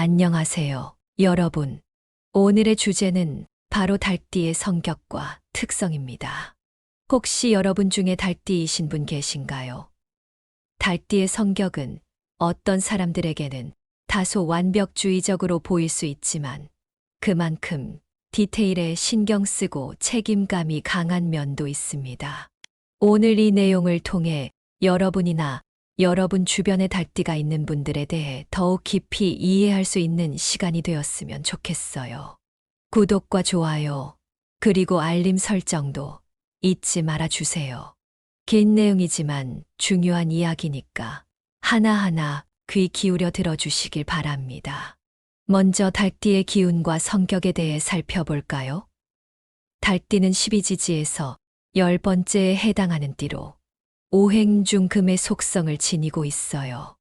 안녕하세요, 여러분. 오늘의 주제는 바로 달띠의 성격과 특성입니다. 혹시 여러분 중에 달띠이신 분 계신가요? 달띠의 성격은 어떤 사람들에게는 다소 완벽주의적으로 보일 수 있지만 그만큼 디테일에 신경 쓰고 책임감이 강한 면도 있습니다. 오늘 이 내용을 통해 여러분이나 여러분 주변에 달띠가 있는 분들에 대해 더욱 깊이 이해할 수 있는 시간이 되었으면 좋겠어요. 구독과 좋아요, 그리고 알림 설정도 잊지 말아 주세요. 긴 내용이지만 중요한 이야기니까 하나하나 귀 기울여 들어주시길 바랍니다. 먼저 달띠의 기운과 성격에 대해 살펴볼까요? 달띠는 12지지에서 10번째에 해당하는 띠로 오행 중 금의 속성을 지니고 있어요.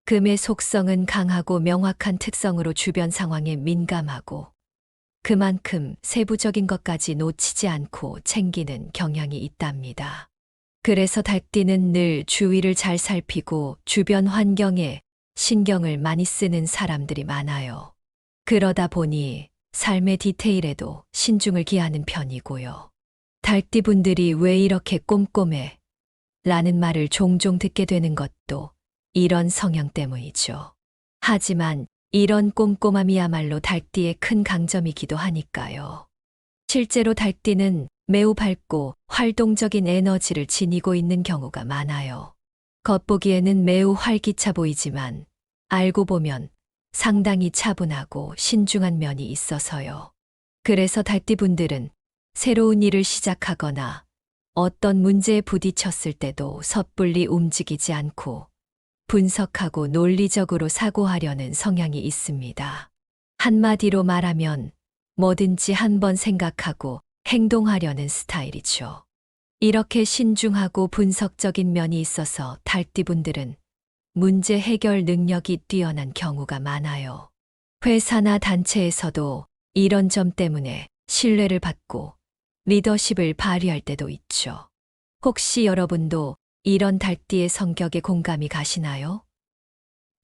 금의 속성은 강하고 명확한 특성으로 주변 상황에 민감하고 그만큼 세부적인 것까지 놓치지 않고 챙기는 경향이 있답니다. 그래서 달띠는 늘 주위를 잘 살피고 주변 환경에 신경을 많이 쓰는 사람들이 많아요. 그러다 보니 삶의 디테일에도 신중을 기하는 편이고요. 달띠 분들이 왜 이렇게 꼼꼼해? 라는 말을 종종 듣게 되는 것도 이런 성향 때문이죠. 하지만 이런 꼼꼼함이야말로 달띠의 큰 강점이기도 하니까요. 실제로 달띠는 매우 밝고 활동적인 에너지를 지니고 있는 경우가 많아요. 겉보기에는 매우 활기차 보이지만 알고 보면 상당히 차분하고 신중한 면이 있어서요. 그래서 달띠 분들은 새로운 일을 시작하거나 어떤 문제에 부딪혔을 때도 섣불리 움직이지 않고 분석하고 논리적으로 사고하려는 성향이 있습니다. 한마디로 말하면 뭐든지 한번 생각하고 행동하려는 스타일이죠. 이렇게 신중하고 분석적인 면이 있어서 달띠분들은 문제 해결 능력이 뛰어난 경우가 많아요. 회사나 단체에서도 이런 점 때문에 신뢰를 받고 리더십을 발휘할 때도 있죠. 혹시 여러분도 이런 달띠의 성격에 공감이 가시나요?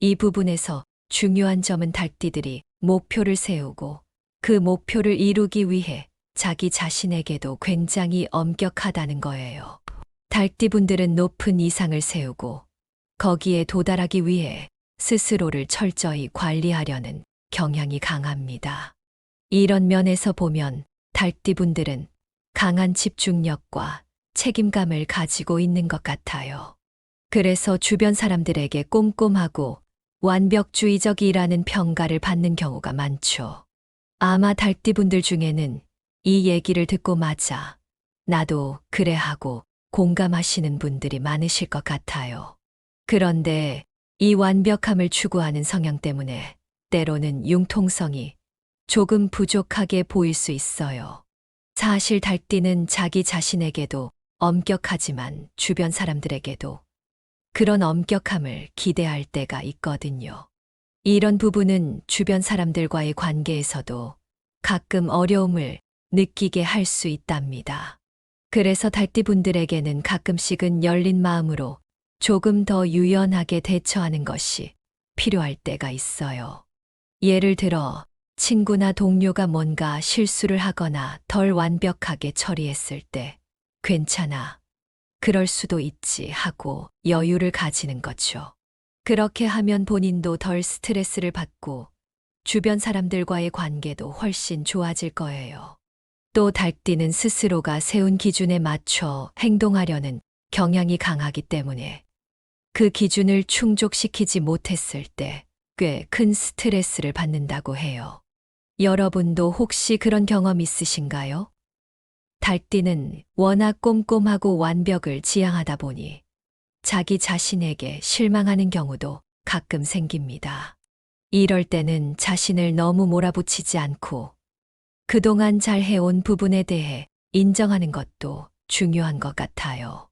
이 부분에서 중요한 점은 달띠들이 목표를 세우고 그 목표를 이루기 위해 자기 자신에게도 굉장히 엄격하다는 거예요. 달띠분들은 높은 이상을 세우고 거기에 도달하기 위해 스스로를 철저히 관리하려는 경향이 강합니다. 이런 면에서 보면 달띠분들은 강한 집중력과 책임감을 가지고 있는 것 같아요. 그래서 주변 사람들에게 꼼꼼하고 완벽주의적이라는 평가를 받는 경우가 많죠. 아마 달띠분들 중에는 이 얘기를 듣고 맞아 나도 그래 하고 공감하시는 분들이 많으실 것 같아요. 그런데 이 완벽함을 추구하는 성향 때문에 때로는 융통성이 조금 부족하게 보일 수 있어요. 사실 달띠는 자기 자신에게도 엄격하지만 주변 사람들에게도 그런 엄격함을 기대할 때가 있거든요. 이런 부분은 주변 사람들과의 관계에서도 가끔 어려움을 느끼게 할 수 있답니다. 그래서 달띠분들에게는 가끔씩은 열린 마음으로 조금 더 유연하게 대처하는 것이 필요할 때가 있어요. 예를 들어 친구나 동료가 뭔가 실수를 하거나 덜 완벽하게 처리했을 때 괜찮아, 그럴 수도 있지 하고 여유를 가지는 거죠. 그렇게 하면 본인도 덜 스트레스를 받고 주변 사람들과의 관계도 훨씬 좋아질 거예요. 또 달띠는 스스로가 세운 기준에 맞춰 행동하려는 경향이 강하기 때문에 그 기준을 충족시키지 못했을 때 꽤 큰 스트레스를 받는다고 해요. 여러분도 혹시 그런 경험 있으신가요? 달띠는 워낙 꼼꼼하고 완벽을 지향하다 보니 자기 자신에게 실망하는 경우도 가끔 생깁니다. 이럴 때는 자신을 너무 몰아붙이지 않고 그동안 잘 해온 부분에 대해 인정하는 것도 중요한 것 같아요.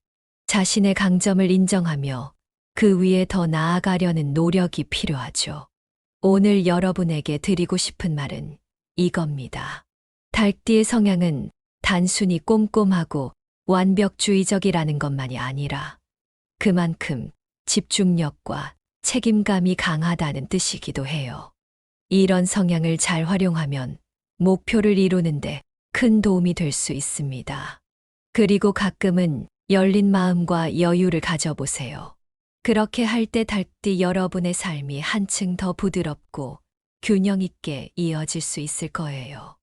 자신의 강점을 인정하며 그 위에 더 나아가려는 노력이 필요하죠. 오늘 여러분에게 드리고 싶은 말은 이겁니다. 달띠의 성향은 단순히 꼼꼼하고 완벽주의적이라는 것만이 아니라 그만큼 집중력과 책임감이 강하다는 뜻이기도 해요. 이런 성향을 잘 활용하면 목표를 이루는데 큰 도움이 될 수 있습니다. 그리고 가끔은 열린 마음과 여유를 가져보세요. 그렇게 할 때 달띠 여러분의 삶이 한층 더 부드럽고 균형 있게 이어질 수 있을 거예요.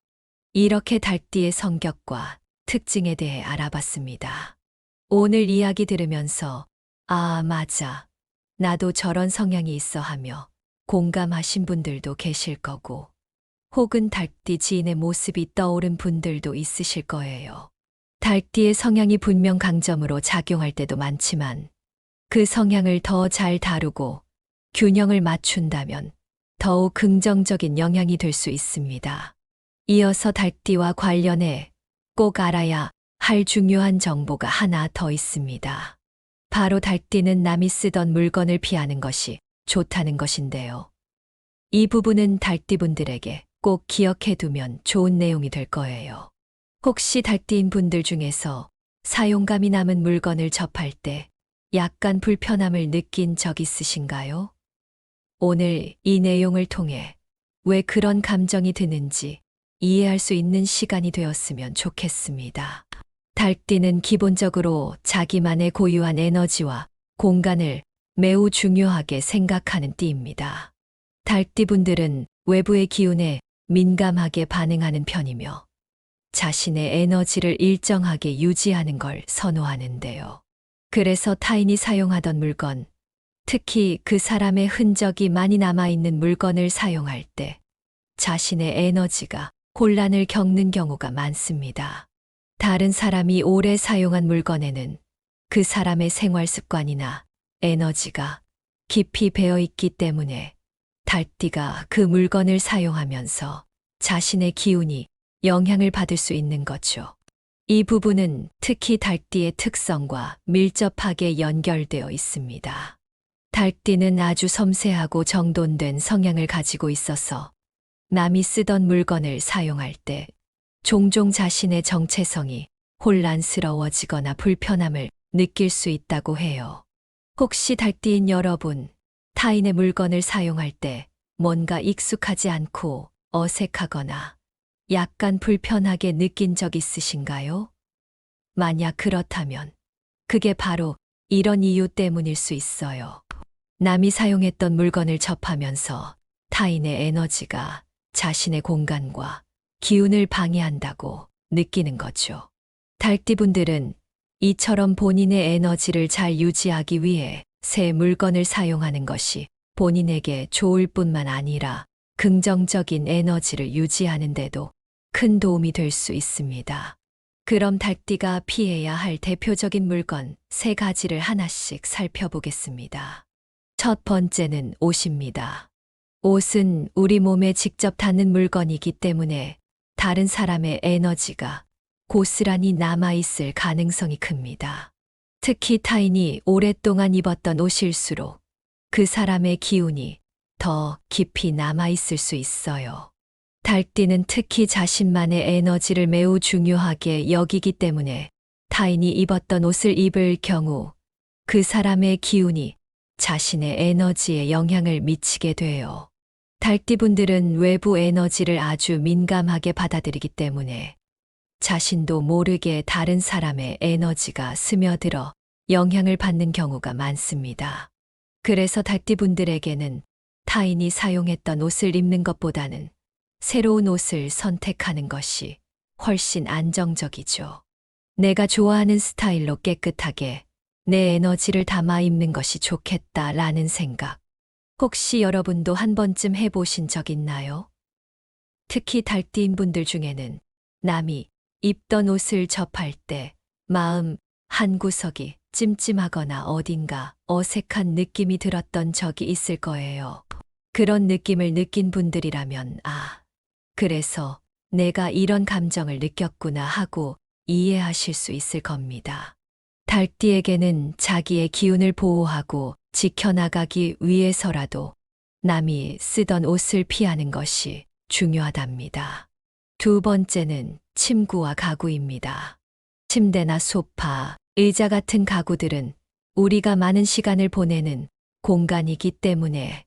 이렇게 달띠의 성격과 특징에 대해 알아봤습니다. 오늘 이야기 들으면서 아, 맞아. 나도 저런 성향이 있어 하며 공감하신 분들도 계실 거고, 혹은 달띠 지인의 모습이 떠오른 분들도 있으실 거예요. 달띠의 성향이 분명 강점으로 작용할 때도 많지만 그 성향을 더 잘 다루고 균형을 맞춘다면 더욱 긍정적인 영향이 될 수 있습니다. 이어서 달띠와 관련해 꼭 알아야 할 중요한 정보가 하나 더 있습니다. 바로 달띠는 남이 쓰던 물건을 피하는 것이 좋다는 것인데요. 이 부분은 달띠분들에게 꼭 기억해 두면 좋은 내용이 될 거예요. 혹시 달띠인 분들 중에서 사용감이 남은 물건을 접할 때 약간 불편함을 느낀 적 있으신가요? 오늘 이 내용을 통해 왜 그런 감정이 드는지 이해할 수 있는 시간이 되었으면 좋겠습니다. 달띠는 기본적으로 자기만의 고유한 에너지와 공간을 매우 중요하게 생각하는 띠입니다. 달띠분들은 외부의 기운에 민감하게 반응하는 편이며 자신의 에너지를 일정하게 유지하는 걸 선호하는데요. 그래서 타인이 사용하던 물건, 특히 그 사람의 흔적이 많이 남아있는 물건을 사용할 때 자신의 에너지가 혼란을 겪는 경우가 많습니다. 다른 사람이 오래 사용한 물건에는 그 사람의 생활 습관이나 에너지가 깊이 배어 있기 때문에 달띠가 그 물건을 사용하면서 자신의 기운이 영향을 받을 수 있는 거죠. 이 부분은 특히 달띠의 특성과 밀접하게 연결되어 있습니다. 달띠는 아주 섬세하고 정돈된 성향을 가지고 있어서 남이 쓰던 물건을 사용할 때 종종 자신의 정체성이 혼란스러워지거나 불편함을 느낄 수 있다고 해요. 혹시 달띠인 여러분, 타인의 물건을 사용할 때 뭔가 익숙하지 않고 어색하거나 약간 불편하게 느낀 적 있으신가요? 만약 그렇다면 그게 바로 이런 이유 때문일 수 있어요. 남이 사용했던 물건을 접하면서 타인의 에너지가 자신의 공간과 기운을 방해한다고 느끼는 거죠. 달띠분들은 이처럼 본인의 에너지를 잘 유지하기 위해 새 물건을 사용하는 것이 본인에게 좋을 뿐만 아니라 긍정적인 에너지를 유지하는 데도 큰 도움이 될 수 있습니다. 그럼 달띠가 피해야 할 대표적인 물건 3가지를 하나씩 살펴보겠습니다. 첫 번째는 옷입니다. 옷은 우리 몸에 직접 닿는 물건이기 때문에 다른 사람의 에너지가 고스란히 남아있을 가능성이 큽니다. 특히 타인이 오랫동안 입었던 옷일수록 그 사람의 기운이 더 깊이 남아있을 수 있어요. 달띠는 특히 자신만의 에너지를 매우 중요하게 여기기 때문에 타인이 입었던 옷을 입을 경우 그 사람의 기운이 자신의 에너지에 영향을 미치게 돼요. 달띠분들은 외부 에너지를 아주 민감하게 받아들이기 때문에 자신도 모르게 다른 사람의 에너지가 스며들어 영향을 받는 경우가 많습니다. 그래서 달띠분들에게는 타인이 사용했던 옷을 입는 것보다는 새로운 옷을 선택하는 것이 훨씬 안정적이죠. 내가 좋아하는 스타일로 깨끗하게 내 에너지를 담아 입는 것이 좋겠다라는 생각. 혹시 여러분도 한 번쯤 해보신 적 있나요? 특히 달띠인 분들 중에는 남이 입던 옷을 접할 때 마음 한구석이 찜찜하거나 어딘가 어색한 느낌이 들었던 적이 있을 거예요. 그런 느낌을 느낀 분들이라면 그래서 내가 이런 감정을 느꼈구나 하고 이해하실 수 있을 겁니다. 달띠에게는 자기의 기운을 보호하고 지켜나가기 위해서라도 남이 쓰던 옷을 피하는 것이 중요하답니다. 두 번째는 침구와 가구입니다. 침대나 소파, 의자 같은 가구들은 우리가 많은 시간을 보내는 공간이기 때문에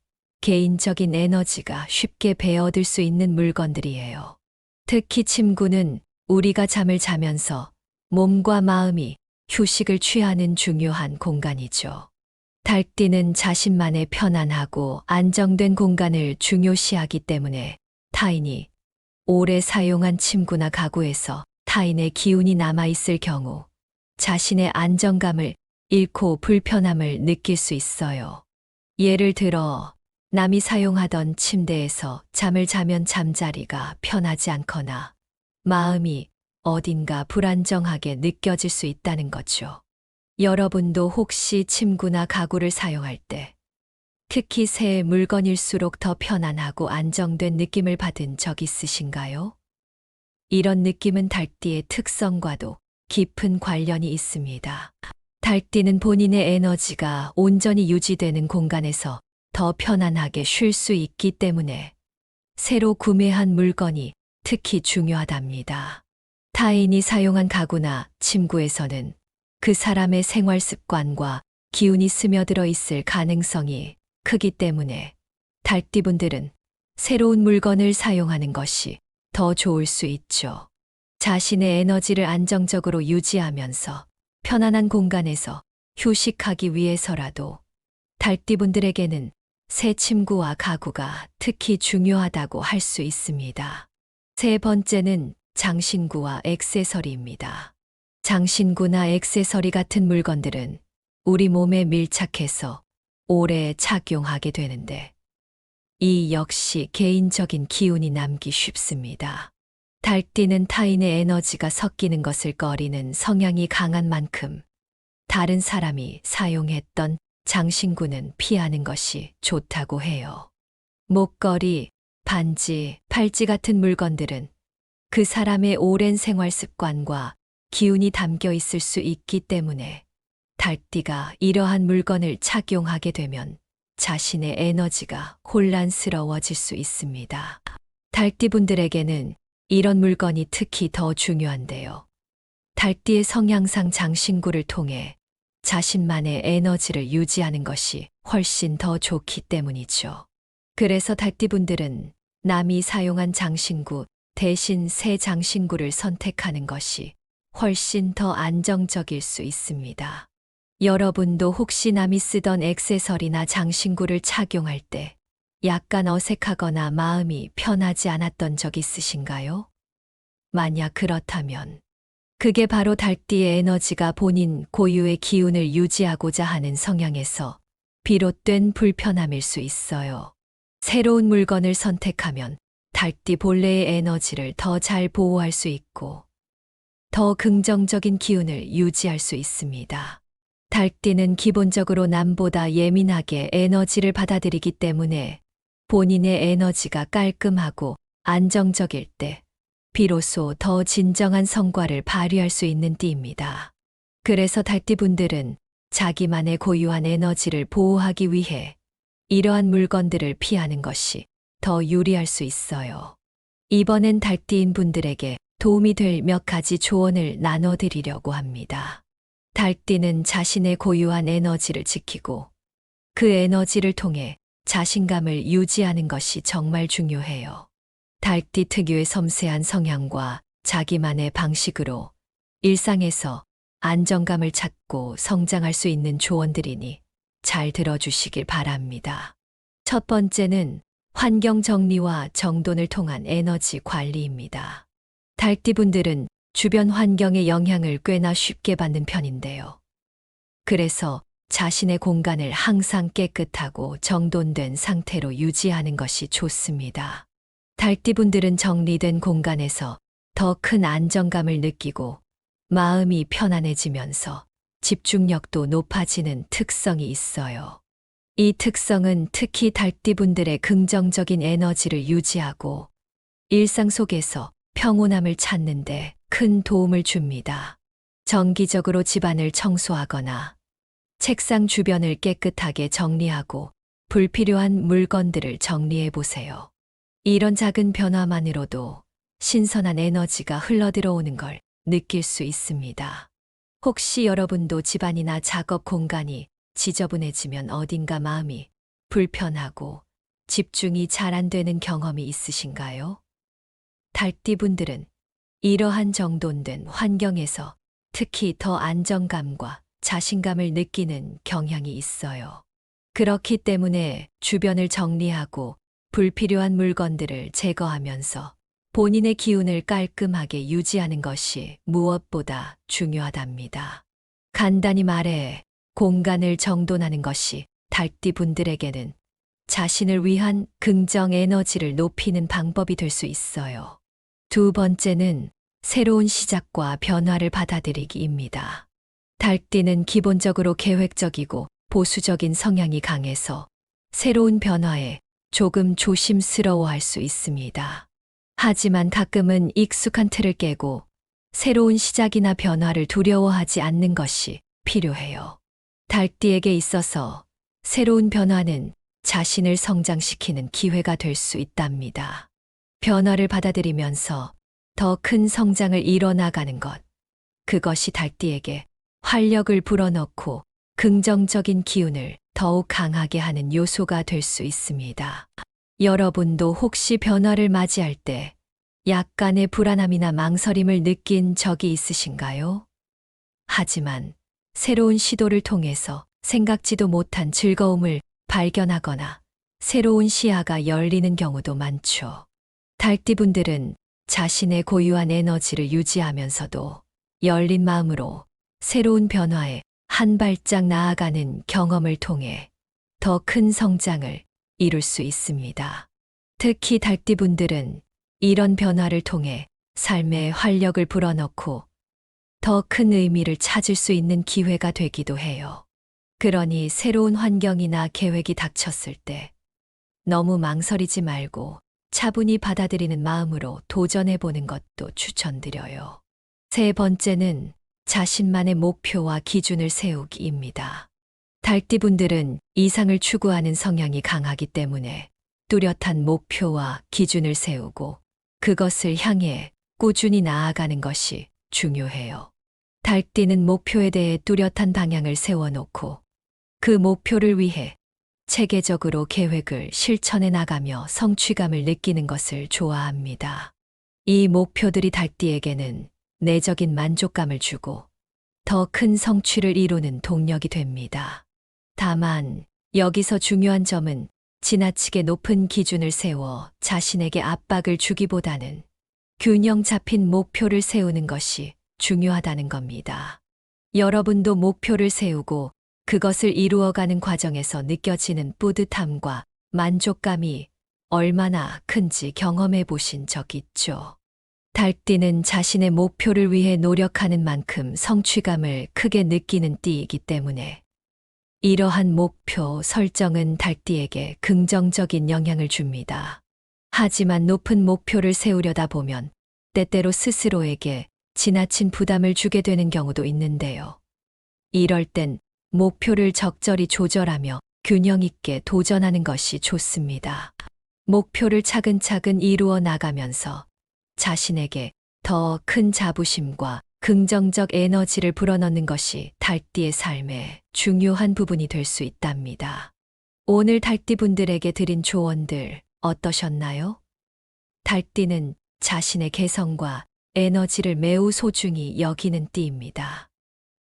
개인적인 에너지가 쉽게 배어들 수 있는 물건들이에요. 특히 침구는 우리가 잠을 자면서 몸과 마음이 휴식을 취하는 중요한 공간이죠. 달띠는 자신만의 편안하고 안정된 공간을 중요시하기 때문에 타인이 오래 사용한 침구나 가구에서 타인의 기운이 남아있을 경우 자신의 안정감을 잃고 불편함을 느낄 수 있어요. 예를 들어 남이 사용하던 침대에서 잠을 자면 잠자리가 편하지 않거나 마음이 어딘가 불안정하게 느껴질 수 있다는 거죠. 여러분도 혹시 침구나 가구를 사용할 때 특히 새 물건일수록 더 편안하고 안정된 느낌을 받은 적 있으신가요? 이런 느낌은 달띠의 특성과도 깊은 관련이 있습니다. 달띠는 본인의 에너지가 온전히 유지되는 공간에서 더 편안하게 쉴 수 있기 때문에 새로 구매한 물건이 특히 중요하답니다. 타인이 사용한 가구나 침구에서는 그 사람의 생활 습관과 기운이 스며들어 있을 가능성이 크기 때문에 달띠분들은 새로운 물건을 사용하는 것이 더 좋을 수 있죠. 자신의 에너지를 안정적으로 유지하면서 편안한 공간에서 휴식하기 위해서라도 달띠분들에게는 새 침구와 가구가 특히 중요하다고 할 수 있습니다. 세 번째는 장신구와 액세서리입니다. 장신구나 액세서리 같은 물건들은 우리 몸에 밀착해서 오래 착용하게 되는데 이 역시 개인적인 기운이 남기 쉽습니다. 달띠는 타인의 에너지가 섞이는 것을 꺼리는 성향이 강한 만큼 다른 사람이 사용했던 장신구는 피하는 것이 좋다고 해요. 목걸이, 반지, 팔찌 같은 물건들은 그 사람의 오랜 생활 습관과 기운이 담겨 있을 수 있기 때문에 달띠가 이러한 물건을 착용하게 되면 자신의 에너지가 혼란스러워질 수 있습니다. 달띠분들에게는 이런 물건이 특히 더 중요한데요. 달띠의 성향상 장신구를 통해 자신만의 에너지를 유지하는 것이 훨씬 더 좋기 때문이죠. 그래서 달띠분들은 남이 사용한 장신구 대신 새 장신구를 선택하는 것이 훨씬 더 안정적일 수 있습니다. 여러분도 혹시 남이 쓰던 액세서리나 장신구를 착용할 때 약간 어색하거나 마음이 편하지 않았던 적 있으신가요? 만약 그렇다면 그게 바로 달띠의 에너지가 본인 고유의 기운을 유지하고자 하는 성향에서 비롯된 불편함일 수 있어요. 새로운 물건을 선택하면 달띠 본래의 에너지를 더 잘 보호할 수 있고 더 긍정적인 기운을 유지할 수 있습니다. 달띠는 기본적으로 남보다 예민하게 에너지를 받아들이기 때문에 본인의 에너지가 깔끔하고 안정적일 때 비로소 더 진정한 성과를 발휘할 수 있는 띠입니다. 그래서 달띠분들은 자기만의 고유한 에너지를 보호하기 위해 이러한 물건들을 피하는 것이 더 유리할 수 있어요. 이번엔 달띠인 분들에게 도움이 될 몇 가지 조언을 나눠드리려고 합니다. 달띠는 자신의 고유한 에너지를 지키고 그 에너지를 통해 자신감을 유지하는 것이 정말 중요해요. 달띠 특유의 섬세한 성향과 자기만의 방식으로 일상에서 안정감을 찾고 성장할 수 있는 조언들이니 잘 들어주시길 바랍니다. 첫 번째는 환경 정리와 정돈을 통한 에너지 관리입니다. 달띠분들은 주변 환경의 영향을 꽤나 쉽게 받는 편인데요. 그래서 자신의 공간을 항상 깨끗하고 정돈된 상태로 유지하는 것이 좋습니다. 달띠분들은 정리된 공간에서 더 큰 안정감을 느끼고 마음이 편안해지면서 집중력도 높아지는 특성이 있어요. 이 특성은 특히 달띠분들의 긍정적인 에너지를 유지하고 일상 속에서 평온함을 찾는데 큰 도움을 줍니다. 정기적으로 집안을 청소하거나 책상 주변을 깨끗하게 정리하고 불필요한 물건들을 정리해 보세요. 이런 작은 변화만으로도 신선한 에너지가 흘러들어오는 걸 느낄 수 있습니다. 혹시 여러분도 집안이나 작업 공간이 지저분해지면 어딘가 마음이 불편하고 집중이 잘 안 되는 경험이 있으신가요? 달띠분들은 이러한 정돈된 환경에서 특히 더 안정감과 자신감을 느끼는 경향이 있어요. 그렇기 때문에 주변을 정리하고 불필요한 물건들을 제거하면서 본인의 기운을 깔끔하게 유지하는 것이 무엇보다 중요하답니다. 간단히 말해 공간을 정돈하는 것이 달띠 분들에게는 자신을 위한 긍정 에너지를 높이는 방법이 될 수 있어요. 두 번째는 새로운 시작과 변화를 받아들이기입니다. 달띠는 기본적으로 계획적이고 보수적인 성향이 강해서 새로운 변화에 조금 조심스러워할 수 있습니다. 하지만 가끔은 익숙한 틀을 깨고 새로운 시작이나 변화를 두려워하지 않는 것이 필요해요. 달띠에게 있어서 새로운 변화는 자신을 성장시키는 기회가 될 수 있답니다. 변화를 받아들이면서 더 큰 성장을 이뤄나가는 것. 그것이 달띠에게 활력을 불어넣고 긍정적인 기운을 더욱 강하게 하는 요소가 될 수 있습니다. 여러분도 혹시 변화를 맞이할 때 약간의 불안함이나 망설임을 느낀 적이 있으신가요? 하지만 새로운 시도를 통해서 생각지도 못한 즐거움을 발견하거나 새로운 시야가 열리는 경우도 많죠. 달띠분들은 자신의 고유한 에너지를 유지하면서도 열린 마음으로 새로운 변화에 한 발짝 나아가는 경험을 통해 더 큰 성장을 이룰 수 있습니다. 특히 달띠분들은 이런 변화를 통해 삶에 활력을 불어넣고 더 큰 의미를 찾을 수 있는 기회가 되기도 해요. 그러니 새로운 환경이나 계획이 닥쳤을 때 너무 망설이지 말고 차분히 받아들이는 마음으로 도전해보는 것도 추천드려요. 세 번째는 자신만의 목표와 기준을 세우기입니다. 달띠분들은 이상을 추구하는 성향이 강하기 때문에 뚜렷한 목표와 기준을 세우고 그것을 향해 꾸준히 나아가는 것이 중요해요. 달띠는 목표에 대해 뚜렷한 방향을 세워놓고 그 목표를 위해 체계적으로 계획을 실천해 나가며 성취감을 느끼는 것을 좋아합니다. 이 목표들이 달띠에게는 내적인 만족감을 주고 더 큰 성취를 이루는 동력이 됩니다. 다만 여기서 중요한 점은 지나치게 높은 기준을 세워 자신에게 압박을 주기보다는 균형 잡힌 목표를 세우는 것이 중요하다는 겁니다. 여러분도 목표를 세우고 그것을 이루어가는 과정에서 느껴지는 뿌듯함과 만족감이 얼마나 큰지 경험해 보신 적 있죠? 달띠는 자신의 목표를 위해 노력하는 만큼 성취감을 크게 느끼는 띠이기 때문에 이러한 목표 설정은 달띠에게 긍정적인 영향을 줍니다. 하지만 높은 목표를 세우려다 보면 때때로 스스로에게 지나친 부담을 주게 되는 경우도 있는데요. 이럴 땐 목표를 적절히 조절하며 균형 있게 도전하는 것이 좋습니다. 목표를 차근차근 이루어 나가면서 자신에게 더 큰 자부심과 긍정적 에너지를 불어넣는 것이 달띠의 삶의 중요한 부분이 될 수 있답니다. 오늘 달띠분들에게 드린 조언들 어떠셨나요? 달띠는 자신의 개성과 에너지를 매우 소중히 여기는 띠입니다.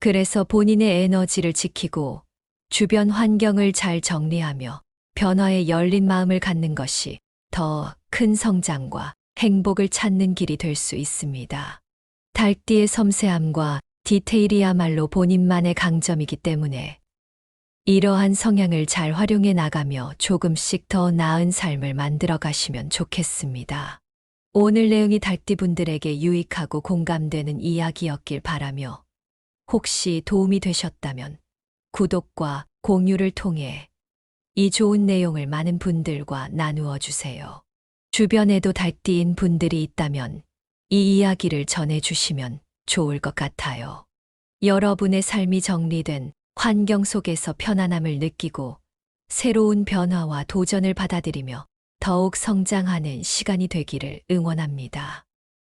그래서 본인의 에너지를 지키고 주변 환경을 잘 정리하며 변화에 열린 마음을 갖는 것이 더 큰 성장과 행복을 찾는 길이 될 수 있습니다. 달띠의 섬세함과 디테일이야말로 본인만의 강점이기 때문에 이러한 성향을 잘 활용해 나가며 조금씩 더 나은 삶을 만들어 가시면 좋겠습니다. 오늘 내용이 달띠분들에게 유익하고 공감되는 이야기였길 바라며 혹시 도움이 되셨다면 구독과 공유를 통해 이 좋은 내용을 많은 분들과 나누어 주세요. 주변에도 달띠인 분들이 있다면 이 이야기를 전해주시면 좋을 것 같아요. 여러분의 삶이 정리된 환경 속에서 편안함을 느끼고 새로운 변화와 도전을 받아들이며 더욱 성장하는 시간이 되기를 응원합니다.